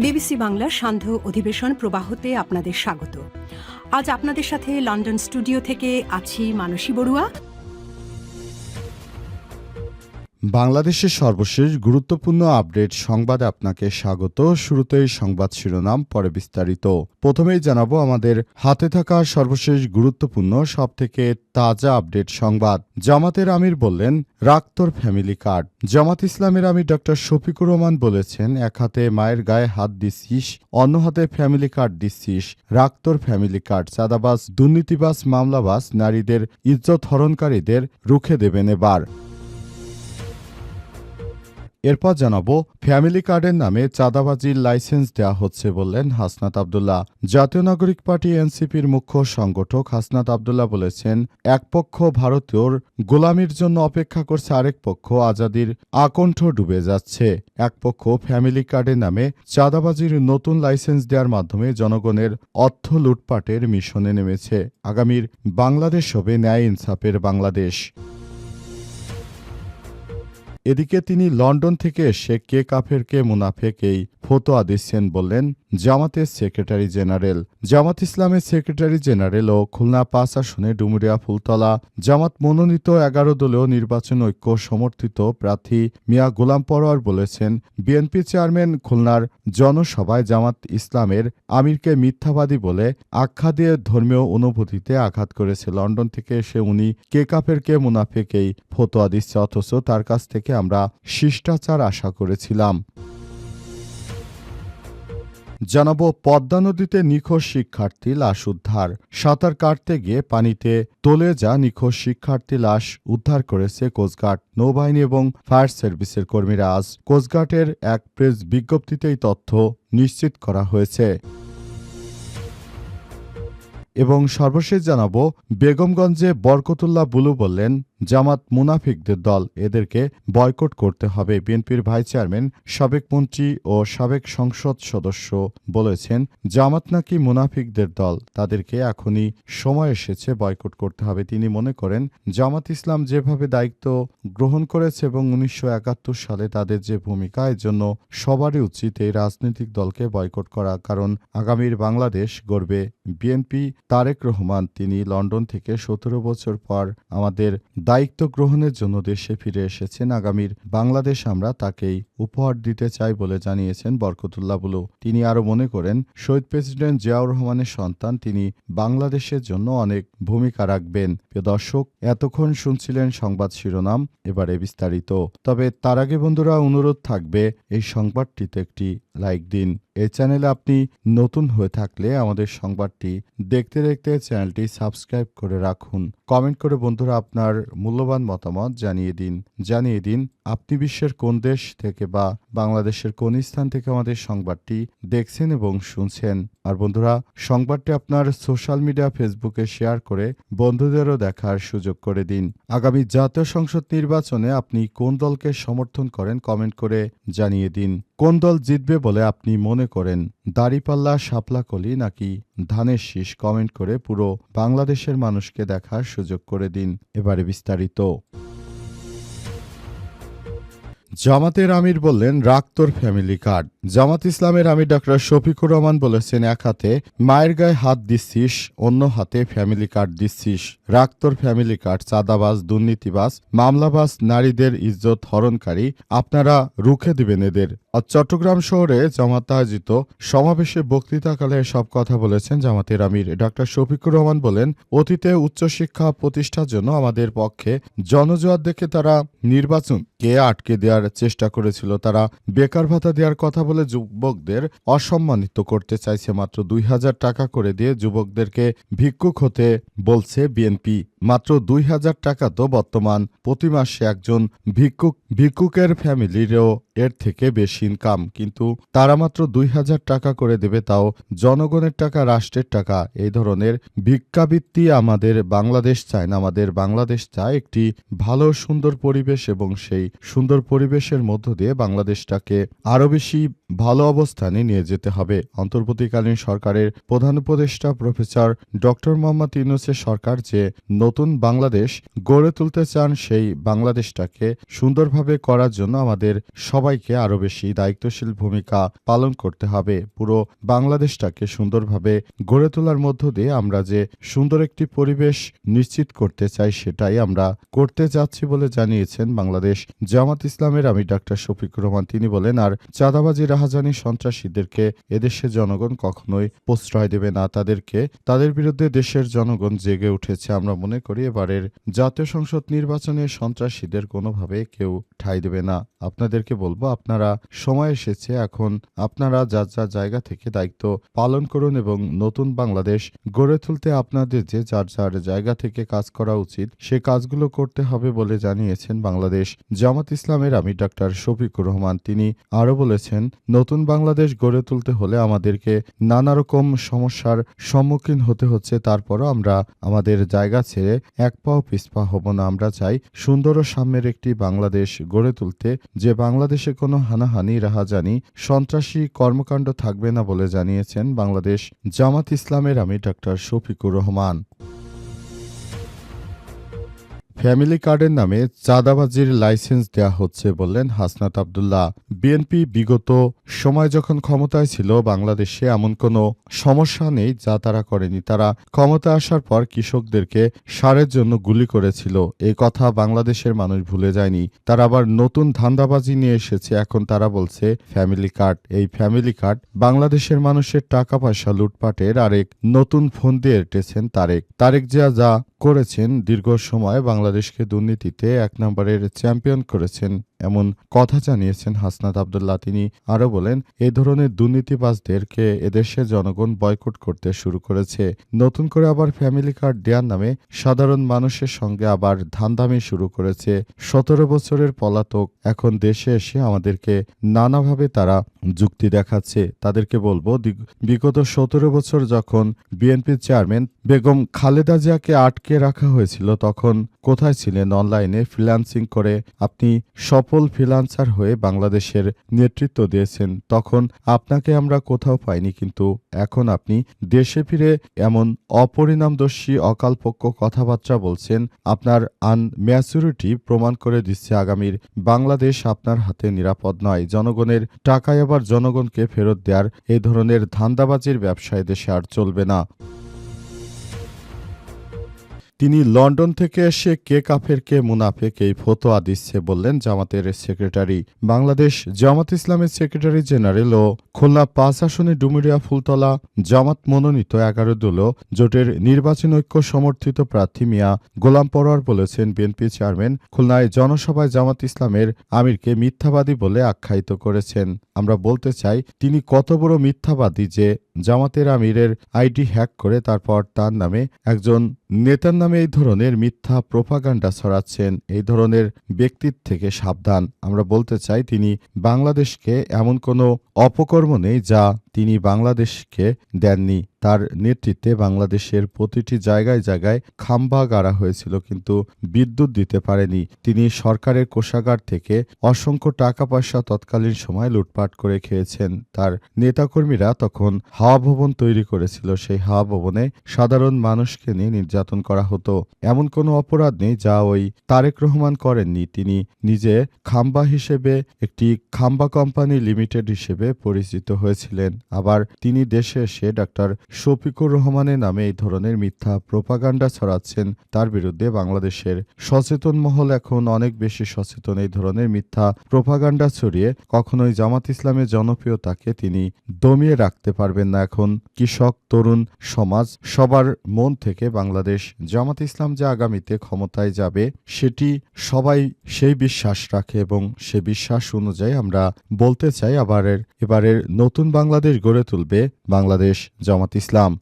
BBC বাংলার সান্ধ্য অধিবেশন প্রবাহতে আপনাদের স্বাগত। আজ আপনাদের সাথে লন্ডন স্টুডিও থেকে আছি মানসী বড়ুয়া। বাংলাদেশের সর্বশেষ গুরুত্বপূর্ণ আপডেট সংবাদে আপনাকে স্বাগত। শুরুতেই সংবাদ শিরোনাম, পরে বিস্তারিত। প্রথমেই জানাবো আমাদের হাতে থাকা সর্বশেষ গুরুত্বপূর্ণ সবথেকে তাজা আপডেট সংবাদ। জামাতের আমির বললেন, রাখ তোর ফ্যামিলি কার্ড। জামাত ইসলামের আমির ডক্টর শফিকুর রহমান বলেছেন, এক হাতে মায়ের গায়ে হাত দিচ্ছিস, অন্য হাতে ফ্যামিলি কার্ড দিচ্ছিস, রাখ তোর ফ্যামিলি কার্ড। চাঁদাবাজ, দুর্নীতিবাজ, মামলাবাজ, নারীদের ইজ্জত হরণকারীদের রুখে দেবেন এবার। এরপর জানাবো, ফ্যামিলি কার্ডের নামে চাঁদাবাজির লাইসেন্স দেওয়া হচ্ছে বললেন হাসনাত আব্দুল্লাহ। জাতীয় নাগরিক পার্টি এনসিপির মুখ্য সংগঠক হাসনাত আব্দুল্লাহ বলেছেন, এক পক্ষ ভারতীয়র গোলামির জন্য অপেক্ষা করছে, আরেক পক্ষ আজাদির আকণ্ঠ ডুবে যাচ্ছে। এক পক্ষ ফ্যামিলি কার্ডের নামে চাঁদাবাজির নতুন লাইসেন্স দেওয়ার মাধ্যমে জনগণের অর্থ লুটপাটের মিশনে নেমেছে। আগামীর বাংলাদেশ হবে ন্যায় ইনসাফের বাংলাদেশ। এদিকে তিনি লন্ডন থেকে এসে কে কাফের কে মুনাফেক এই ফতোয়া দিচ্ছেন বললেন জামাতের সেক্রেটারি জেনারেল। জামাত ইসলামের সেক্রেটারি জেনারেল ও খুলনা ৫ আসনে ডুমুরিয়া ফুলতলা জামাত মনোনীত ১১ দলীয় নির্বাচন ঐক্য সমর্থিত প্রার্থী মিয়া গোলাম পরোয়ার বলেছেন, বিএনপি চেয়ারম্যান খুলনার জনসভায় জামাত ইসলামের আমিরকে মিথ্যাবাদী বলে আখ্যা দিয়ে ধর্মীয় অনুভূতিতে আঘাত করেছে। লন্ডন থেকে এসে উনি কে কাফের কে মুনাফেক এই ফতোয়া দিচ্ছে, অথচ তার কাছ থেকে আমরা শিষ্টাচার আশা করেছিলাম। জানাবো, পদ্মা নদীতে নিখোঁজ শিক্ষার্থী লাশ উদ্ধার। সাঁতার কাটতে গিয়ে পানিতে তলে যা নিখোঁজ শিক্ষার্থী লাশ উদ্ধার করেছে কোস্টগার্ড, নৌবাহিনী এবং ফায়ার সার্ভিসের কর্মীরা। আজ কোস্টগার্ডের এক প্রেস বিজ্ঞপ্তিতেই তথ্য নিশ্চিত করা হয়েছে। এবং সর্বশেষ জানাবো, বেগমগঞ্জে বরকতুল্লাহ বুলু বললেন, জামাত মুনাফিকদের দল, এদেরকে বয়কট করতে হবে। বিএনপির ভাইস চেয়ারম্যান, সাবেক মন্ত্রী ও সাবেক সংসদ সদস্য বলেছেন, জামাত নাকি মুনাফিকদের দল, তাদেরকে এখনই সময় এসেছে বয়কট করতে হবে। তিনি মনে করেন, জামাত ইসলাম যেভাবে দায়িত্ব গ্রহণ করেছে এবং ১৯৭১ সালে তাদের যে ভূমিকা, এর জন্য সবারই উচিত এই রাজনৈতিক দলকে বয়কট করা, কারণ আগামীর বাংলাদেশ গড়বে বিএনপি। তারেক রহমান, তিনি লন্ডন থেকে ১৭ বছর পর আমাদের দায়িত্ব গ্রহণের জন্য দেশে ফিরে এসেছেন। আগামীর বাংলাদেশ আমরা তাকেই উপহার দিতে চাই বলে জানিয়েছেন বরকতুল্লাহ বুলু। তিনি আরও মনে করেন, শহীদ প্রেসিডেন্ট জিয়াউর রহমানের সন্তান, তিনি বাংলাদেশের জন্য অনেক ভূমিকা রাখবেন। প্রিয় দর্শক, এতক্ষণ শুনছিলেন সংবাদ শিরোনাম, এবারে বিস্তারিত। তবে তার আগে বন্ধুরা, অনুরোধ থাকবে এই সংবাদটিতে একটি লাইক দিন। এই চ্যানেলে আপনি নতুন হয়ে থাকলে আমাদের সংবাদটি দেখতে দেখতে চ্যানেলটি সাবস্ক্রাইব করে রাখুন। কমেন্ট করে বন্ধুরা আপনার মূল্যবান মতামত জানিয়ে দিন আপনি বিশ্বের কোন দেশ থেকে বা বাংলাদেশের কোন স্থান থেকে আমাদের সংবাদটি দেখছেন এবং শুনছেন। আর বন্ধুরা, সংবাদটি আপনার সোশ্যাল মিডিয়া ফেসবুকে শেয়ার করে বন্ধুদেরও দেখার সুযোগ করে দিন। আগামী জাতীয় সংসদ নির্বাচনে আপনি কোন দলকে সমর্থন করেন কমেন্ট করে জানিয়ে দিন। কোন দল জিতবে বলে আপনি মনে করেন, দাড়িপাল্লা, শাপলাকলি নাকি ধানের শীষ? কমেন্ট করে পুরো বাংলাদেশের মানুষকে দেখার সুযোগ করে দিন। এবারে বিস্তারিত। জামাতের আমির বললেন, রাখ তোর ফ্যামিলি কার্ড। জামাত ইসলামের আমির ডক্টর শফিকুর রহমান বলেছেন, এক হাতে মায়ের গায়ে হাত দিচ্ছিস, অন্য হাতে ফ্যামিলি কার্ড দিচ্ছিস, রাখ তোর ফ্যামিলি কার্ড। চাঁদাবাজ, দুর্নীতিবাজ, মামলাবাজ, নারীদের ইজ্জত হরণকারী, আপনারা রুখে দিবেন এদের। চট্টগ্রাম শহরে জামাত আয়োজিত সমাবেশে বক্তৃতাকালে সব কথা বলেছেন জামাতের আমির ডক্টর শফিকুর রহমান। বলেন, অতীতে উচ্চশিক্ষা প্রতিষ্ঠার জন্য আমাদের পক্ষে জনজোয়ার দেখে তারা নির্বাচনকে আটকে দেওয়ার চেষ্টা করেছিল। তারা বেকার ভাতা দেওয়ার কথা বলে যুবকদের অসম্মানিত করতে চাইছে। মাত্র ২,০০০ টাকা করে দিয়ে যুবকদেরকে ভিক্ষুক হতে বলছে বিএনপি। মাত্র ২,০০০ টাকা তো বর্তমান প্রতি মাসে একজন ভিক্ষুকের ফ্যামিলিরও এর থেকে বেশি ইনকাম, কিন্তু তারা মাত্র ২,০০০ টাকা করে দেবে, তাও জনগণের টাকা, রাষ্ট্রের টাকা। এই ধরনের ভিক্ষাবৃত্তি আমাদের বাংলাদেশ চায় না। আমাদের বাংলাদেশ চায় একটি ভালো সুন্দর পরিবেশ, এবং সেই সুন্দর পরিবেশের মধ্য দিয়ে বাংলাদেশটাকে আরও বেশি ভালো অবস্থানে নিয়ে যেতে হবে। অন্তর্বর্তীকালীন সরকারের প্রধান উপদেষ্টা প্রফেসর ডক্টর মোহাম্মদ ইউনূসের সরকার যে নতুন নতুন বাংলাদেশ গড়ে তুলতে চান, সেই বাংলাদেশটাকে সুন্দরভাবে করার জন্য আমাদের সবাইকে আরও বেশি দায়িত্বশীল ভূমিকা পালন করতে হবে। পুরো বাংলাদেশটাকে সুন্দরভাবে গড়ে তোলার মধ্য দিয়ে আমরা যে সুন্দর একটি পরিবেশ নিশ্চিত করতে চাই, সেটাই আমরা করতে যাচ্ছি বলে জানিয়েছেন বাংলাদেশ জামাত ইসলামের আমির ডাক্তার শফিকুর রহমান। তিনি বলেন, আর চাঁদাবাজি, রাহাজানি, সন্ত্রাসীদেরকে এদেশের জনগণ কখনোই প্রশ্রয় দেবে না। তাদের বিরুদ্ধে দেশের জনগণ জেগে উঠেছে। আমরা মনে করি এবারের জাতীয় সংসদ নির্বাচনে সন্ত্রাসীদের কোনোভাবে কেউ ঠাঁই দেবে না। আপনাদেরকে বলবো, আপনারা সময় এসেছে, এখন আপনারা যার যার জায়গা থেকে দায়িত্ব পালন করুন এবং নতুন বাংলাদেশ গড়ে তুলতে আপনাদের যে যার যার জায়গা থেকে কাজ করা উচিত, সে কাজগুলো করতে হবে বলে জানিয়েছেন বাংলাদেশ জামাত ইসলামের আমির ডাক্তার শফিকুর রহমান। তিনি আরও বলেছেন, নতুন বাংলাদেশ গড়ে তুলতে হলে আমাদেরকে নানা রকম সমস্যার সম্মুখীন হতে হচ্ছে, তারপরও আমরা আমাদের জায়গা ছেড়ে এক পাও পিছপা হব না। আমরা চাই সুন্দর ও সাম্যের একটি বাংলাদেশ গড়ে তুলতে, যে বাংলাদেশে কোনো হানাহানি, রাহাজানি, সন্ত্রাসী কর্মকাণ্ড থাকবে না বলে জানিয়েছেন বাংলাদেশ জামাত ইসলামের আমির ডাক্তার শফিকুর রহমান। ফ্যামিলি কার্ডের নামে চাঁদাবাজির লাইসেন্স দেয়া হচ্ছে বললেন হাসনাত আব্দুল্লাহ। বিএনপি বিগত সময় যখন ক্ষমতায় ছিল, বাংলাদেশে এমন কোনো সমস্যা নেই যা তারা করেনি। তারা ক্ষমতা আসার পর কৃষকদেরকে সারের জন্য গুলি করেছিল, এই কথা বাংলাদেশের মানুষ ভুলে যায়নি। তারা আবার নতুন ধান্দাবাজি নিয়ে এসেছে, এখন তারা বলছে ফ্যামিলি কার্ড। এই ফ্যামিলি কার্ড বাংলাদেশের মানুষের টাকা পয়সা লুটপাটের আরেক নতুন ফোন দিয়ে এঁটেছেন তারেক জিয়া। যা করেছেন, দীর্ঘ সময় বাংলাদেশকে দুর্নীতিতে এক নম্বরের চ্যাম্পিয়ন করেছেন, এমন কথা জানিয়েছেন হাসনাত আব্দুল্লাহ। তিনি আরও বলেন, এই ধরনের দুর্নীতিবাজদেরকে এদেশের জনগণ বয়কট করতে শুরু করেছে। নতুন করে আবার ফ্যামিলি কার্ড দেওয়ার নামে সাধারণ মানুষের সঙ্গে আবার ধান্দামি শুরু করেছে। 17 বছরের পলাতক এখন দেশে এসে আমাদেরকে নানাভাবে তারা যুক্তি দেখাচ্ছে। তাদেরকে বলবো, বিগত 17 বছর যখন বিএনপির চেয়ারম্যান বেগম খালেদা জিয়াকে আটকে রাখা হয়েছিল, তখন কোথায় ছিলেন? অনলাইনে ফ্রিল্যান্সিং করে আপনি সফল ফ্রিল্যান্সার হয়ে বাংলাদেশের নেতৃত্ব দিয়েছেন। তখন আপনাকে আমরা কোথাও পাইনি, কিন্তু এখন আপনি দেশে ফিরে এমন অপরিণামদর্শী অকালপক্ষ কথাবার্তা বলছেন। আপনার আনম্যাচুরিটি প্রমাণ করে দিচ্ছে আগামীর বাংলাদেশ আপনার হাতে নিরাপদ নয়। জনগণের টাকায় আবার জনগণকে ফেরত দেওয়ার এই ধরনের ধান্দাবাজির ব্যবসায় দেশে আর চলবে না। তিনি লন্ডন থেকে এসে কে কাফের কে মুনাফেক এই ফতোয়া দিচ্ছে বললেন জামাতের সেক্রেটারি। বাংলাদেশ জামাত ইসলামের সেক্রেটারি জেনারেল ও খুলনা 5 আসনে ডুমুরিয়া ফুলতলা জামাত মনোনীত 11 দলীয় জোটের নির্বাচন ঐক্য সমর্থিত প্রার্থী মিয়া গোলাম পরোয়ার বলেছেন, বিএনপি চেয়ারম্যান খুলনায় জনসভায় জামাত ইসলামের আমিরকে মিথ্যাবাদী বলে আখ্যায়িত করেছেন। আমরা বলতে চাই, তিনি কত বড় মিথ্যাবাদী যে জামাতের আমিরের আইডি হ্যাক করে তারপর তার নামে একজন নেতার নামে এই ধরনের মিথ্যা প্রোপাগান্ডা ছড়াচ্ছেন। এই ধরনের ব্যক্তির থেকে সাবধান। আমরা বলতে চাই, তিনি বাংলাদেশকে এমন কোনো অপকর্ম নেই যা তিনি বাংলাদেশকে দেননি। তার নেতৃত্বে বাংলাদেশের প্রতিটি জায়গায় জায়গায় খাম্বা গাড়া হয়েছিল, কিন্তু বিদ্যুৎ দিতে পারেনি। তিনি সরকারের কোষাগার থেকে অসংখ্য টাকা পয়সা তৎকালীন সময় লুটপাট করে খেয়েছেন। তার নেতাকর্মীরা তখন হাওয়া ভবন তৈরি করেছিল, সেই হাওয়া ভবনে সাধারণ মানুষকে নিয়ে নির্যাতন করা হতো। এমন কোনো অপরাধ নেই যা ওই তারেক রহমান করেননি। তিনি নিজে খাম্বা হিসেবে একটি খাম্বা কোম্পানি লিমিটেড হিসেবে পরিচিত হয়েছিলেন। আবার তিনি দেশে এসে ডাক্তার শফিকুর রহমানের নামে এই ধরনের মিথ্যা প্রোপাগান্ডা ছড়াচ্ছেন। তার বিরুদ্ধে বাংলাদেশের সচেতন মহল এখন অনেক বেশি সচেতন। এই ধরনের মিথ্যা প্রোপাগান্ডা ছড়িয়ে কখনোই জামাত ইসলামের জনপ্রিয়তাকে তিনি দমিয়ে রাখতে পারবেন না। এখন কৃষক, তরুণ সমাজ সবার মন থেকে বাংলাদেশ জামাত ইসলাম যে আগামীতে ক্ষমতায় যাবে, সেটি সবাই সেই বিশ্বাস রাখে এবং সে বিশ্বাস অনুযায়ী আমরা বলতে চাই, এবারের নতুন বাংলাদেশ গড়ে তুলবে বাংলাদেশ জামাত ইসলাম।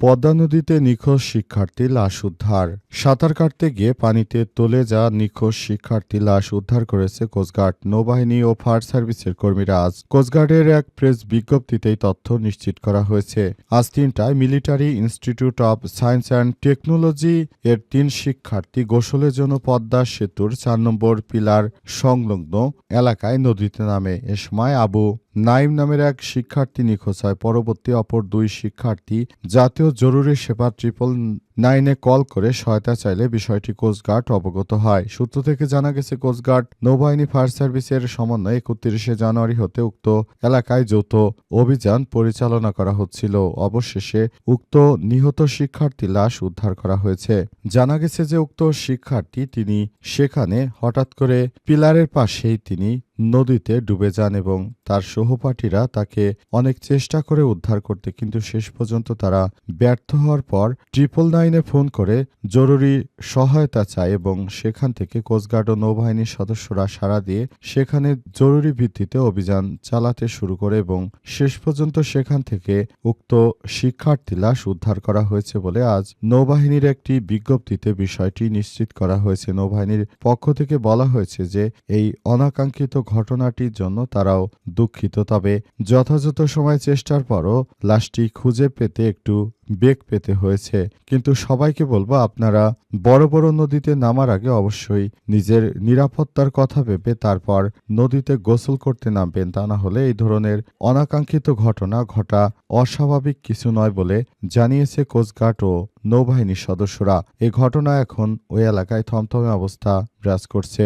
পদ্মা নদীতে নিখোঁজ শিক্ষার্থী লাশ উদ্ধার। সাঁতার কাটতে গিয়ে পানিতে তলে যাওয়া নিখোঁজ শিক্ষার্থী লাশ উদ্ধার করেছে কোস্টগার্ড, নৌবাহিনী ও ফায়ার সার্ভিসের কর্মীরা। আজ কোস্টগার্ডের এক প্রেস বিজ্ঞপ্তিতেই তথ্য নিশ্চিত করা হয়েছে। আজ 3টায় military institute of science and technology এর 3 শিক্ষার্থী গোসলের জন্য পদ্মা সেতুর 4 নম্বর পিলার সংলগ্ন এলাকায় নদীতে নামে। এ সময় আবু নাইম নামের এক শিক্ষার্থী নিখোঁজ হয়। পরবর্তী অপর 2 শিক্ষার্থী জাতীয় জরুরি সেবা 999-এ কল করে সহায়তা চাইলে বিষয়টি কোস্টগার্ড অবগত হয়। সূত্র থেকে জানা গেছে, কোস্টগার্ড, নৌবাহিনী, ফায়ার সার্ভিসের সমন্বয়ে 31শে জানুয়ারি হতে উক্ত এলাকায় যৌথ অভিযান পরিচালনা করা হচ্ছিল। অবশেষে উক্ত নিহত শিক্ষার্থী লাশ উদ্ধার করা হয়েছে। জানা গেছে যে উক্ত শিক্ষার্থী তিনি সেখানে হঠাৎ করে পিলারের পাশেই তিনি নদীতে ডুবে যান এবং তার সহপাঠীরা তাকে অনেক চেষ্টা করে উদ্ধার করতে, কিন্তু শেষ পর্যন্ত তারা ব্যর্থ হওয়ার পর 999-এ ফোন করে জরুরি সহায়তা চায় এবং সেখান থেকে কোস্টগার্ড ও নৌবাহিনীর সদস্যরা সাড়া দিয়ে সেখানে জরুরি ভিত্তিতে অভিযান চালাতে শুরু করে এবং শেষ পর্যন্ত সেখান থেকে উক্ত শিক্ষার্থী লাশ উদ্ধার করা হয়েছে বলে আজ নৌবাহিনীর একটি বিজ্ঞপ্তিতে বিষয়টি নিশ্চিত করা হয়েছে। নৌবাহিনীর পক্ষ থেকে বলা হয়েছে যে এই অনাকাঙ্ক্ষিত ঘটনাটির জন্য তারাও দুঃখিত, তবে যথাযথ সময় চেষ্টার পরও লাশটি খুঁজে পেতে একটু বেগ পেতে হয়েছে। কিন্তু সবাইকে বলবো, আপনারা বড় বড় নদীতে নামার আগে অবশ্যই নিজের নিরাপত্তার কথা ভেবে তারপর নদীতে গোসল করতে নামবেন। তা না হলে এই ধরনের অনাকাঙ্ক্ষিত ঘটনা ঘটা অস্বাভাবিক কিছু নয় বলে জানিয়েছে কোস্টগার্ড ও নৌবাহিনীর সদস্যরা। এই ঘটনা এখন ওই এলাকায় থমথমে অবস্থা বিরাজ করছে।